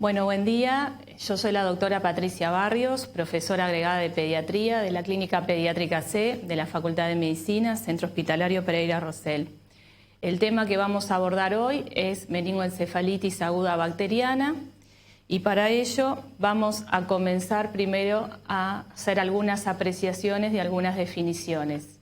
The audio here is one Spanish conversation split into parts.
Bueno, buen día. Yo soy la doctora Patricia Barrios, profesora agregada de Pediatría de la Clínica Pediátrica C de la Facultad de Medicina, Centro Hospitalario Pereira Rosell. El tema que vamos a abordar hoy es meningoencefalitis aguda bacteriana y para ello vamos a comenzar primero a hacer algunas apreciaciones y algunas definiciones.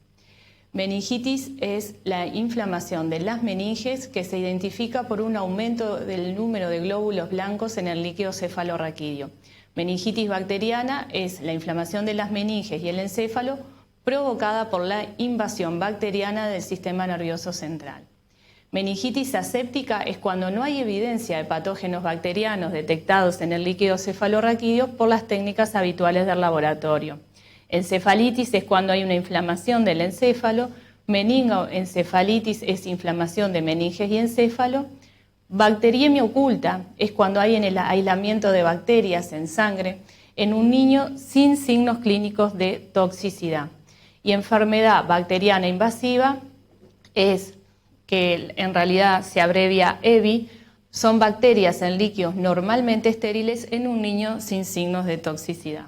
Meningitis es la inflamación de las meninges que se identifica por un aumento del número de glóbulos blancos en el líquido cefalorraquídeo. Meningitis bacteriana es la inflamación de las meninges y el encéfalo provocada por la invasión bacteriana del sistema nervioso central. Meningitis aséptica es cuando no hay evidencia de patógenos bacterianos detectados en el líquido cefalorraquídeo por las técnicas habituales del laboratorio. Encefalitis es cuando hay una inflamación del encéfalo, meningoencefalitis es inflamación de meninges y encéfalo, bacteriemia oculta es cuando hay en el aislamiento de bacterias en sangre en un niño sin signos clínicos de toxicidad. Y enfermedad bacteriana invasiva es que en realidad se abrevia EBI, son bacterias en líquidos normalmente estériles en un niño sin signos de toxicidad.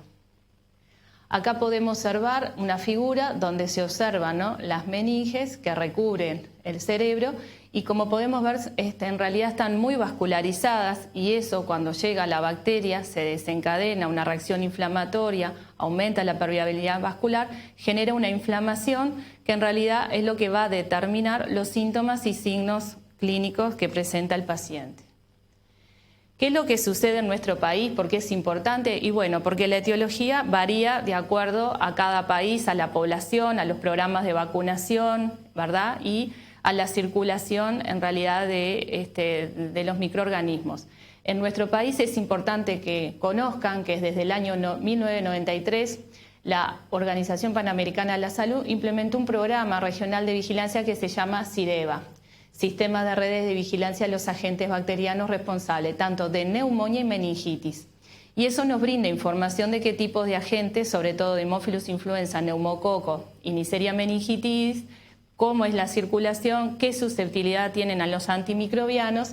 Acá podemos observar una figura donde se observan, las meninges que recubren el cerebro y como podemos ver en realidad están muy vascularizadas y eso cuando llega la bacteria se desencadena una reacción inflamatoria, aumenta la permeabilidad vascular, genera una inflamación que en realidad es lo que va a determinar los síntomas y signos clínicos que presenta el paciente. ¿Qué es lo que sucede en nuestro país? ¿Por qué es importante? Y bueno, porque la etiología varía de acuerdo a cada país, a la población, a los programas de vacunación, ¿verdad? Y a la circulación en realidad de los microorganismos. En nuestro país es importante que conozcan que desde el año 1993 la Organización Panamericana de la Salud implementó un programa regional de vigilancia que se llama CIREVA. Sistema de redes de vigilancia de los agentes bacterianos responsables, tanto de neumonía y meningitis. Y eso nos brinda información de qué tipos de agentes, sobre todo de Haemophilus influenza, neumococo y Neisseria meningitis, cómo es la circulación, qué susceptibilidad tienen a los antimicrobianos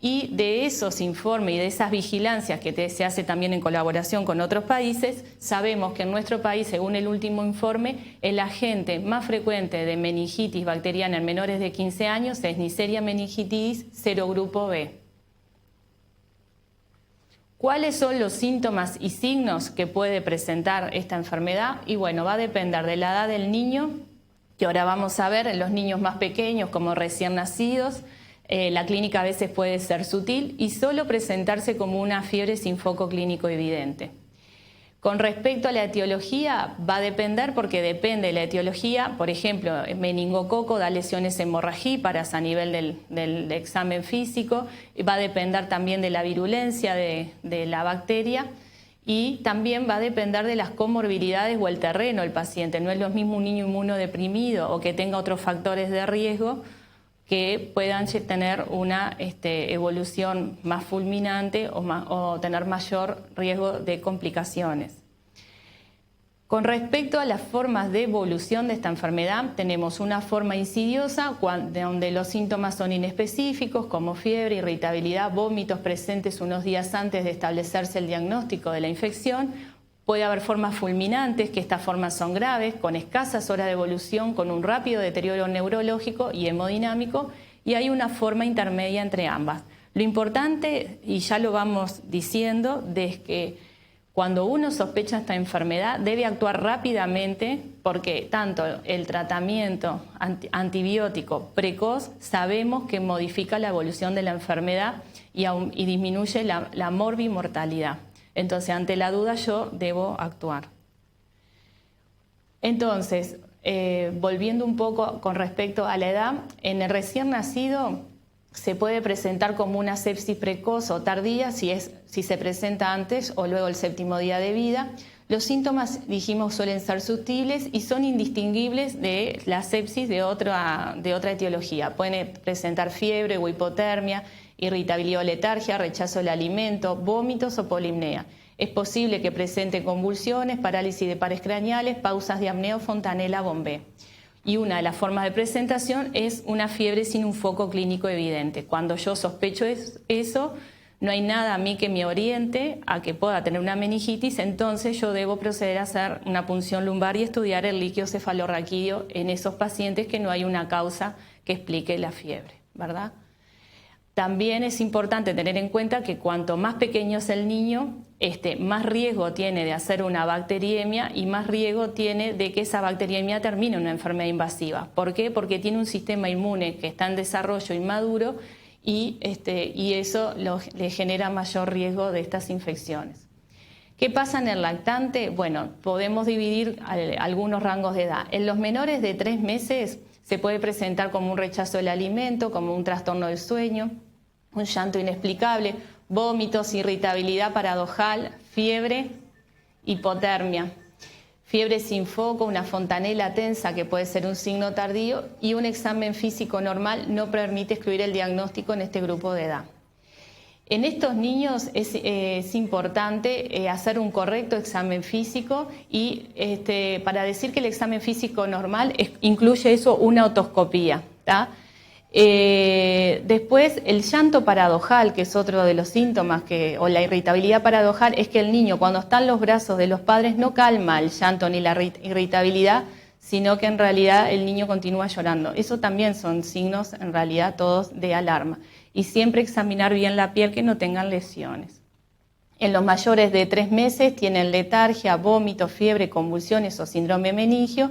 y de esos informes y de esas vigilancias que se hace también en colaboración con otros países, sabemos que en nuestro país, según el último informe, el agente más frecuente de meningitis bacteriana en menores de 15 años es Neisseria meningitis serogrupo B. ¿Cuáles son los síntomas y signos que puede presentar esta enfermedad? Y bueno, va a depender de la edad del niño, que ahora vamos a ver en los niños más pequeños como recién nacidos. La clínica a veces puede ser sutil y solo presentarse como una fiebre sin foco clínico evidente. Con respecto a la etiología, va a depender porque depende de la etiología. Por ejemplo, el meningococo da lesiones hemorragíparas a nivel del examen físico. Va a depender también de la virulencia de la bacteria y también va a depender de las comorbilidades o el terreno del paciente. No es lo mismo un niño inmunodeprimido o que tenga otros factores de riesgo que puedan tener una evolución más fulminante o tener mayor riesgo de complicaciones. Con respecto a las formas de evolución de esta enfermedad, tenemos una forma insidiosa donde los síntomas son inespecíficos, como fiebre, irritabilidad, vómitos presentes unos días antes de establecerse el diagnóstico de la infección. Puede haber formas fulminantes, que estas formas son graves, con escasas horas de evolución, con un rápido deterioro neurológico y hemodinámico, y hay una forma intermedia entre ambas. Lo importante, y ya lo vamos diciendo, es que cuando uno sospecha esta enfermedad debe actuar rápidamente porque tanto el tratamiento antibiótico precoz sabemos que modifica la evolución de la enfermedad y disminuye la morbimortalidad. Entonces, ante la duda, yo debo actuar. Entonces, volviendo un poco con respecto a la edad, en el recién nacido se puede presentar como una sepsis precoz o tardía si se presenta antes o luego el 7º día de vida. Los síntomas, dijimos, suelen ser sutiles y son indistinguibles de la sepsis de otra etiología. Pueden presentar fiebre o hipotermia, irritabilidad o letargia, rechazo del alimento, vómitos o polimnea. Es posible que presente convulsiones, parálisis de pares craneales, pausas de apnea o fontanela-bombé. Y una de las formas de presentación es una fiebre sin un foco clínico evidente. Cuando yo sospecho eso, no hay nada a mí que me oriente a que pueda tener una meningitis, entonces yo debo proceder a hacer una punción lumbar y estudiar el líquido cefalorraquídeo en esos pacientes que no hay una causa que explique la fiebre, ¿verdad? También es importante tener en cuenta que cuanto más pequeño es el niño, más riesgo tiene de hacer una bacteriemia y más riesgo tiene de que esa bacteriemia termine en una enfermedad invasiva. ¿Por qué? Porque tiene un sistema inmune que está en desarrollo inmaduro y eso le genera mayor riesgo de estas infecciones. ¿Qué pasa en el lactante? Bueno, podemos dividir algunos rangos de edad. En los menores de 3 meses se puede presentar como un rechazo del alimento, como un trastorno del sueño, un llanto inexplicable, vómitos, irritabilidad paradojal, fiebre, hipotermia, fiebre sin foco, una fontanela tensa que puede ser un signo tardío y un examen físico normal no permite excluir el diagnóstico en este grupo de edad. En estos niños es importante hacer un correcto examen físico y para decir que el examen físico normal incluye eso una otoscopía, ¿tá? Después el llanto paradojal, que es otro de los síntomas o la irritabilidad paradojal, es que el niño cuando está en los brazos de los padres no calma el llanto ni la irritabilidad, sino que en realidad el niño continúa llorando. Eso también son signos en realidad todos de alarma. Y siempre examinar bien la piel que no tengan lesiones. En los mayores de 3 meses tienen letargia, vómitos, fiebre, convulsiones o síndrome meningio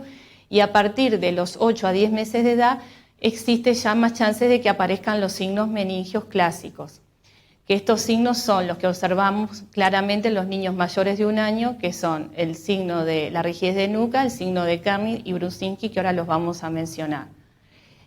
y a partir de los 8 a 10 meses de edad existe ya más chances de que aparezcan los signos meningios clásicos. Que estos signos son los que observamos claramente en los niños mayores de 1 año, que son el signo de la rigidez de nuca, el signo de Kernig y Brusinski, que ahora los vamos a mencionar.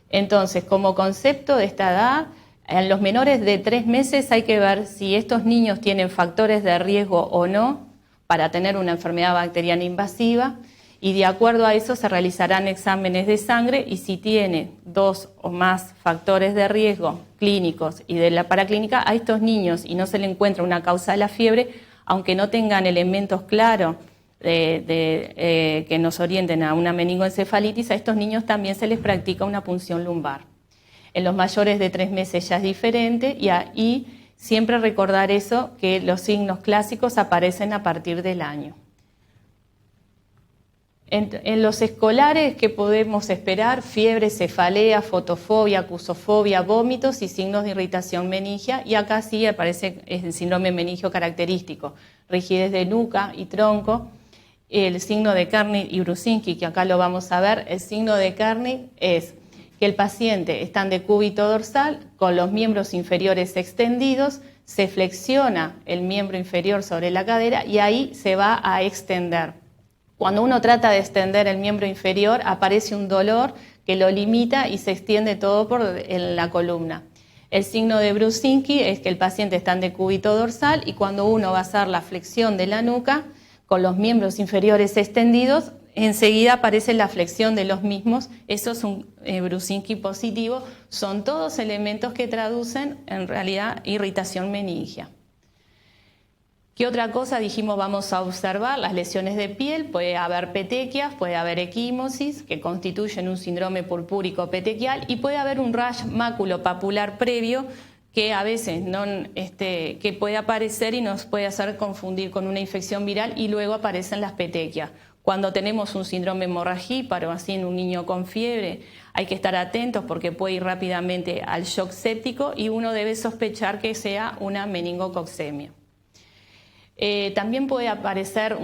Entonces, como concepto de esta edad, en los menores de 3 meses hay que ver si estos niños tienen factores de riesgo o no para tener una enfermedad bacteriana invasiva y de acuerdo a eso se realizarán exámenes de sangre y si tiene 2 o más factores de riesgo clínicos y de la paraclínica a estos niños y no se le encuentra una causa de la fiebre, aunque no tengan elementos claros que nos orienten a una meningoencefalitis, a estos niños también se les practica una punción lumbar. En los mayores de 3 meses ya es diferente y siempre recordar eso, que los signos clásicos aparecen a partir del año. En los escolares, ¿qué podemos esperar? Fiebre, cefalea, fotofobia, acusofobia, vómitos y signos de irritación meningia. Y acá sí aparece el síndrome meningio característico, rigidez de nuca y tronco, el signo de Kernig y Brusinski, que acá lo vamos a ver. El signo de Kernig es que el paciente está en decúbito dorsal con los miembros inferiores extendidos, se flexiona el miembro inferior sobre la cadera y ahí se va a extender. Cuando uno trata de extender el miembro inferior aparece un dolor que lo limita y se extiende todo en la columna. El signo de Brusinski es que el paciente está en decúbito dorsal y cuando uno va a hacer la flexión de la nuca con los miembros inferiores extendidos, enseguida aparece la flexión de los mismos. Eso es un Brusinski positivo. Son todos elementos que traducen en realidad irritación meningia. ¿Qué otra cosa dijimos vamos a observar? Las lesiones de piel, puede haber petequias, puede haber equimosis, que constituyen un síndrome purpúrico petequial, y puede haber un rash maculopapular previo, que a veces que puede aparecer y nos puede hacer confundir con una infección viral y luego aparecen las petequias. Cuando tenemos un síndrome hemorragíparo, así en un niño con fiebre, hay que estar atentos porque puede ir rápidamente al shock séptico y uno debe sospechar que sea una meningococcemia. También puede aparecer,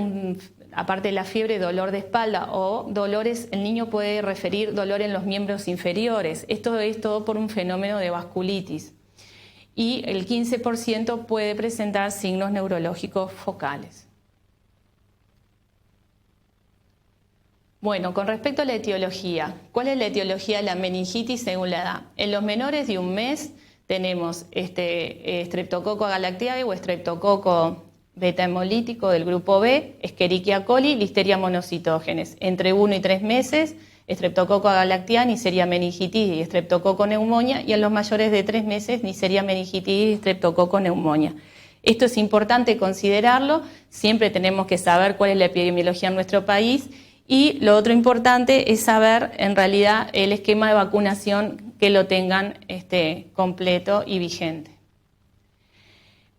aparte de la fiebre, dolor de espalda o dolores, el niño puede referir dolor en los miembros inferiores. Esto es todo por un fenómeno de vasculitis. Y el 15% puede presentar signos neurológicos focales. Bueno, con respecto a la etiología, ¿cuál es la etiología de la meningitis según la edad? En los menores de 1 mes tenemos Streptococcus galactiae o Streptococcus beta hemolítico del grupo B, Escherichia coli, Listeria monocitógenes. Entre 1 y 3 meses, Streptococcus galactiae, Neisseria meningitis y Streptococcus pneumonia, y en los mayores de 3 meses, Neisseria meningitis y Streptococcus pneumonia. Esto es importante considerarlo, siempre tenemos que saber cuál es la epidemiología en nuestro país, y lo otro importante es saber en realidad el esquema de vacunación que lo tengan completo y vigente.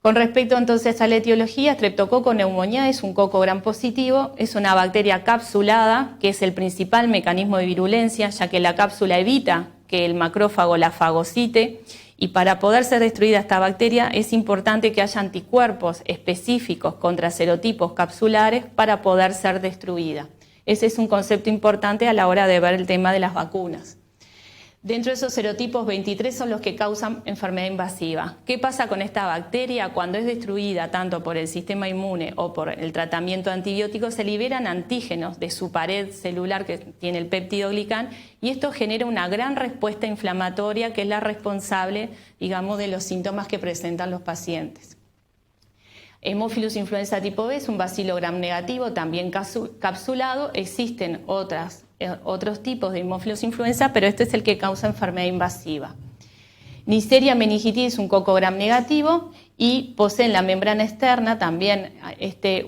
Con respecto entonces a la etiología, Streptococcus pneumoniae es un coco gram positivo, es una bacteria capsulada, que es el principal mecanismo de virulencia, ya que la cápsula evita que el macrófago la fagocite, y para poder ser destruida esta bacteria es importante que haya anticuerpos específicos contra serotipos capsulares para poder ser destruida. Ese es un concepto importante a la hora de ver el tema de las vacunas. Dentro de esos serotipos, 23 son los que causan enfermedad invasiva. ¿Qué pasa con esta bacteria? Cuando es destruida tanto por el sistema inmune o por el tratamiento antibiótico, se liberan antígenos de su pared celular que tiene el peptidoglicán, y esto genera una gran respuesta inflamatoria que es la responsable, digamos, de los síntomas que presentan los pacientes. Haemophilus influenza tipo B es un bacilo gram negativo, también capsulado. Existen otros tipos de Haemophilus influenza, pero este es el que causa enfermedad invasiva. Neisseria meningitis es un coco gram negativo y posee en la membrana externa también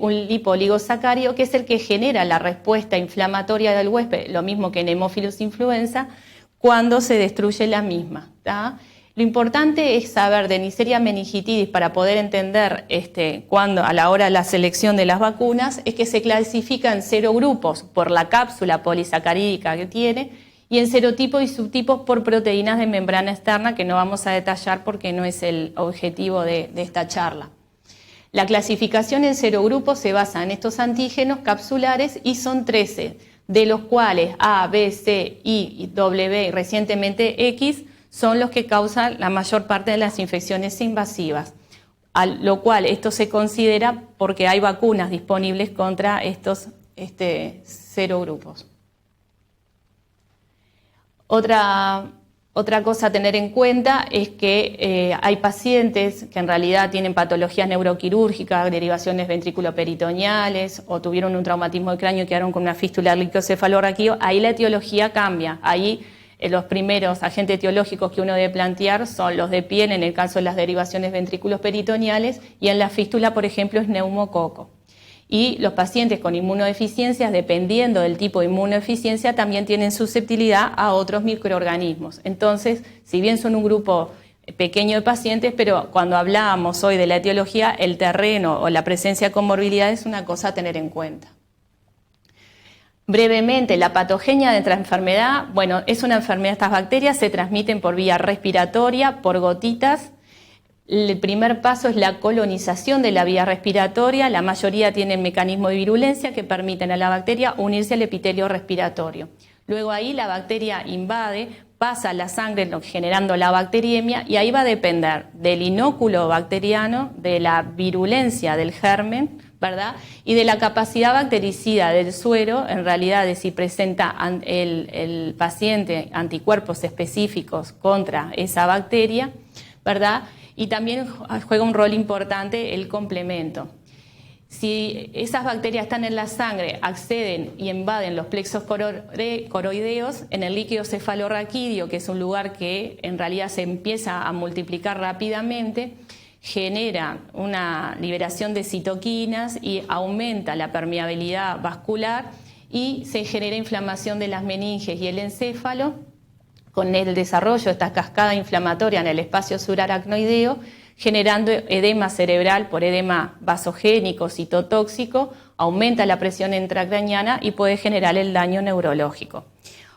un lipooligosacario, que es el que genera la respuesta inflamatoria del huésped, lo mismo que en Haemophilus influenza, cuando se destruye la misma, ¿tá? Lo importante es saber de Neisseria meningitidis para poder entender cuando a la hora de la selección de las vacunas es que se clasifica en serogrupos por la cápsula polisacarídica que tiene y en serotipos y subtipos por proteínas de membrana externa, que no vamos a detallar porque no es el objetivo de esta charla. La clasificación en serogrupos se basa en estos antígenos capsulares y son 13, de los cuales A, B, C, I, W y recientemente X son los que causan la mayor parte de las infecciones invasivas, a lo cual esto se considera porque hay vacunas disponibles contra estos serogrupos. Otra cosa a tener en cuenta es que hay pacientes que en realidad tienen patologías neuroquirúrgicas, derivaciones ventriculoperitoneales o tuvieron un traumatismo de cráneo y quedaron con una fístula del líquido cefalorraquídeo. Ahí la etiología cambia. Ahí los primeros agentes etiológicos que uno debe plantear son los de piel, en el caso de las derivaciones ventriculoperitoneales, y en la fístula, por ejemplo, es neumococo. Y los pacientes con inmunodeficiencias, dependiendo del tipo de inmunodeficiencia, también tienen susceptibilidad a otros microorganismos. Entonces, si bien son un grupo pequeño de pacientes, pero cuando hablábamos hoy de la etiología, el terreno o la presencia de comorbilidad es una cosa a tener en cuenta. Brevemente, la patogenia de esta enfermedad, bueno, es una enfermedad, estas bacterias se transmiten por vía respiratoria, por gotitas. El primer paso es la colonización de la vía respiratoria, la mayoría tienen mecanismo de virulencia que permiten a la bacteria unirse al epitelio respiratorio. Luego ahí la bacteria invade, pasa a la sangre generando la bacteriemia y ahí va a depender del inóculo bacteriano, de la virulencia del germen, ¿verdad? Y de la capacidad bactericida del suero, en realidad de si presenta el paciente anticuerpos específicos contra esa bacteria, ¿verdad? Y también juega un rol importante el complemento. Si esas bacterias están en la sangre, acceden y invaden los plexos coroideos, en el líquido cefalorraquídeo, que es un lugar que en realidad se empieza a multiplicar rápidamente, genera una liberación de citoquinas y aumenta la permeabilidad vascular y se genera inflamación de las meninges y el encéfalo, con el desarrollo de esta cascada inflamatoria en el espacio subaracnoideo, generando edema cerebral por edema vasogénico, citotóxico, aumenta la presión intracraneana y puede generar el daño neurológico.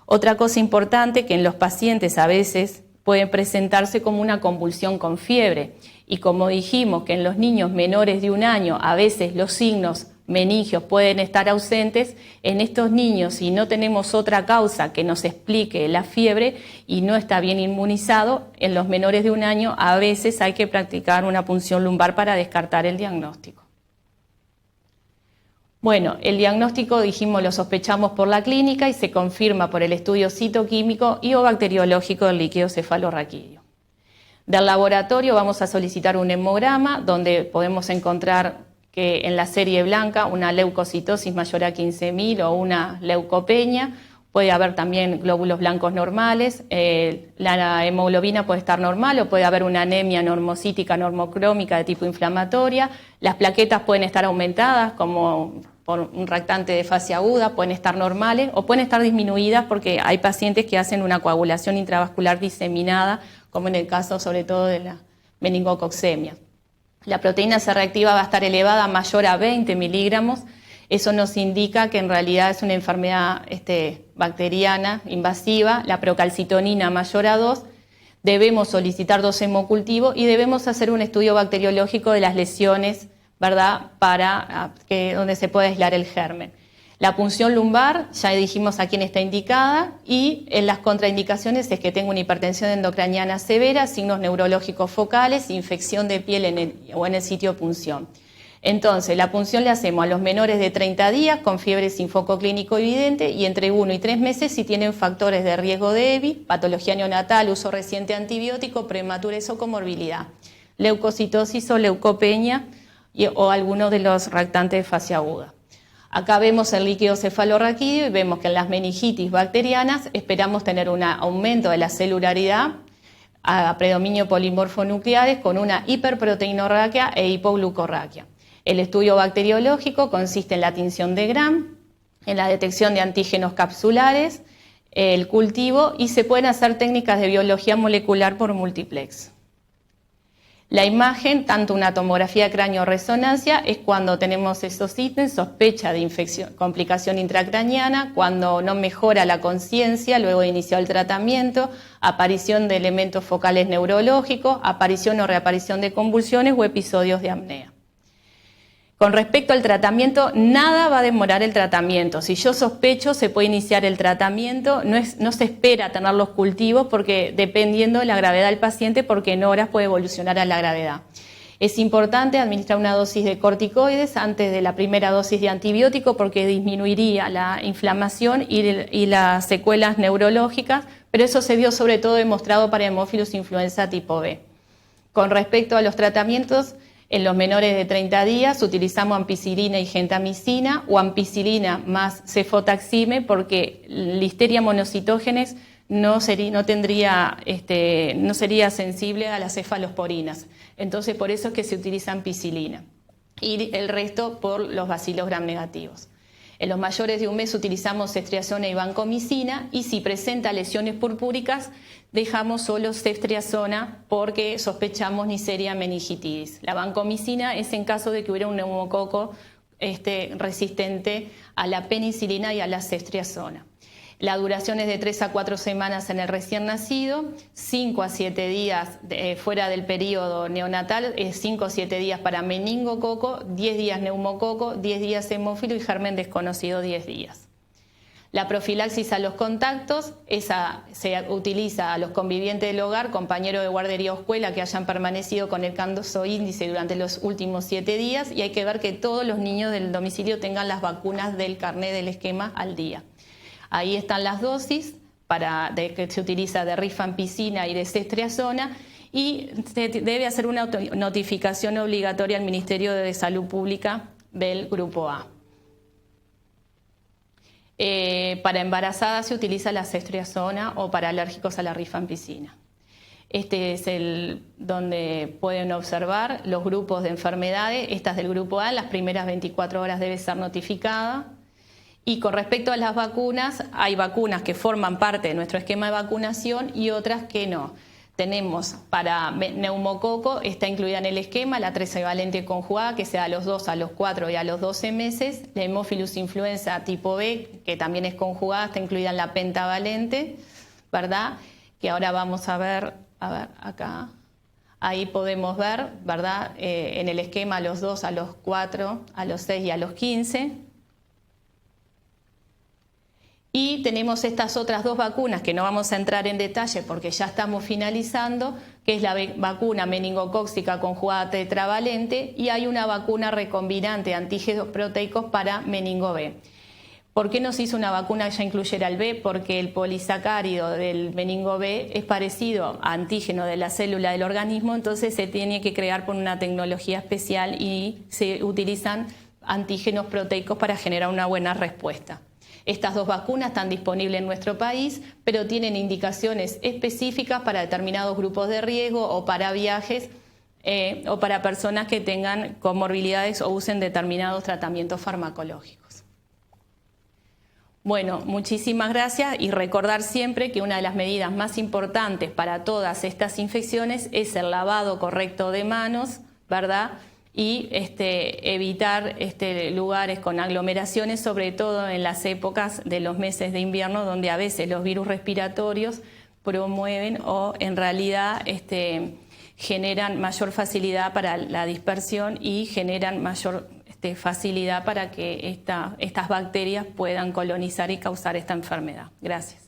Otra cosa importante, que en los pacientes a veces puede presentarse como una convulsión con fiebre, y como dijimos que en los niños menores de 1 año a veces los signos meningios pueden estar ausentes, en estos niños, si no tenemos otra causa que nos explique la fiebre y no está bien inmunizado, en los menores de 1 año a veces hay que practicar una punción lumbar para descartar el diagnóstico. Bueno, el diagnóstico, dijimos, lo sospechamos por la clínica y se confirma por el estudio citoquímico y o bacteriológico del líquido cefalorraquídeo. Del laboratorio vamos a solicitar un hemograma donde podemos encontrar que en la serie blanca una leucocitosis mayor a 15.000 o una leucopenia, puede haber también glóbulos blancos normales, la hemoglobina puede estar normal o puede haber una anemia normocítica, normocrómica de tipo inflamatoria, las plaquetas pueden estar aumentadas como por un reactante de fase aguda, pueden estar normales o pueden estar disminuidas porque hay pacientes que hacen una coagulación intravascular diseminada, como en el caso sobre todo de la meningococcemia. La proteína C reactiva va a estar elevada mayor a 20 miligramos. Eso nos indica que en realidad es una enfermedad bacteriana invasiva. La procalcitonina mayor a 2. Debemos solicitar 2 hemocultivos y debemos hacer un estudio bacteriológico de las lesiones, ¿verdad?, para donde se pueda aislar el germen. La punción lumbar, ya dijimos a quién está indicada, y en las contraindicaciones es que tenga una hipertensión endocraniana severa, signos neurológicos focales, infección de piel o en el sitio de punción. Entonces, la punción le hacemos a los menores de 30 días con fiebre sin foco clínico evidente y entre 1 y 3 meses si tienen factores de riesgo de EBI, patología neonatal, uso reciente de antibiótico, prematurez o comorbilidad, leucocitosis o leucopenia o alguno de los reactantes de fase aguda. Acá vemos el líquido cefalorraquídeo y vemos que en las meningitis bacterianas esperamos tener un aumento de la celularidad a predominio polimorfonucleares con una hiperproteinorraquia e hipoglucorraquia. El estudio bacteriológico consiste en la tinción de Gram, en la detección de antígenos capsulares, el cultivo y se pueden hacer técnicas de biología molecular por multiplex. La imagen, tanto una tomografía de cráneo-resonancia, es cuando tenemos esos ítems, sospecha de infección, complicación intracraniana, cuando no mejora la conciencia luego de iniciar el tratamiento, aparición de elementos focales neurológicos, aparición o reaparición de convulsiones o episodios de apnea. Con respecto al tratamiento, nada va a demorar el tratamiento. Si yo sospecho, se puede iniciar el tratamiento. No se espera tener los cultivos porque dependiendo de la gravedad del paciente, porque en horas puede evolucionar a la gravedad. Es importante administrar una dosis de corticoides antes de la primera dosis de antibiótico porque disminuiría la inflamación y las secuelas neurológicas, pero eso se vio sobre todo demostrado para hemófilos influenza tipo B. Con respecto a los tratamientos, en los menores de 30 días utilizamos ampicilina y gentamicina o ampicilina más cefotaxime porque Listeria monocitógenes no sería sensible a las cefalosporinas. Entonces por eso es que se utiliza ampicilina y el resto por los bacilos gram negativos. En los mayores de un mes utilizamos ceftriaxona y vancomicina y si presenta lesiones purpúricas dejamos solo ceftriaxona porque sospechamos Neisseria meningitidis. La vancomicina es en caso de que hubiera un neumococo resistente a la penicilina y a la ceftriaxona. La duración es de 3 a 4 semanas en el recién nacido, 5 a 7 días fuera del periodo neonatal, 5 a 7 días para meningococo, 10 días neumococo, 10 días hemófilo y germen desconocido 10 días. La profilaxis a los contactos, esa se utiliza a los convivientes del hogar, compañeros de guardería o escuela que hayan permanecido con el caso índice durante los últimos 7 días y hay que ver que todos los niños del domicilio tengan las vacunas del carnet del esquema al día. Ahí están las dosis que se utiliza de rifampicina y de ceftriaxona y se debe hacer una notificación obligatoria al Ministerio de Salud Pública del Grupo A. Para embarazadas se utiliza la ceftriaxona o para alérgicos a la rifampicina. Este es donde pueden observar los grupos de enfermedades. Esta es del Grupo A, las primeras 24 horas debe ser notificada. Y con respecto a las vacunas, hay vacunas que forman parte de nuestro esquema de vacunación y otras que no. Tenemos para neumococo, está incluida en el esquema la trivalente conjugada, que sea a los 2, a los 4 y a los 12 meses. La Haemophilus influenza tipo B, que también es conjugada, está incluida en la pentavalente, ¿verdad? Que ahora vamos a ver acá. Ahí podemos ver, ¿verdad? En el esquema a los 2, a los 4, a los 6 y a los 15. Y tenemos estas otras 2 vacunas que no vamos a entrar en detalle porque ya estamos finalizando, que es la vacuna meningocócica conjugada tetravalente y hay una vacuna recombinante de antígenos proteicos para meningo B. ¿Por qué no se hizo una vacuna que ya incluyera el B? Porque el polisacárido del meningo B es parecido a antígeno de la célula del organismo, entonces se tiene que crear por una tecnología especial y se utilizan antígenos proteicos para generar una buena respuesta. Estas 2 vacunas están disponibles en nuestro país, pero tienen indicaciones específicas para determinados grupos de riesgo o para viajes o para personas que tengan comorbilidades o usen determinados tratamientos farmacológicos. Bueno, muchísimas gracias y recordar siempre que una de las medidas más importantes para todas estas infecciones es el lavado correcto de manos, ¿verdad? Y evitar lugares con aglomeraciones, sobre todo en las épocas de los meses de invierno, donde a veces los virus respiratorios promueven o en realidad generan mayor facilidad para la dispersión y generan mayor facilidad para que estas bacterias puedan colonizar y causar esta enfermedad. Gracias.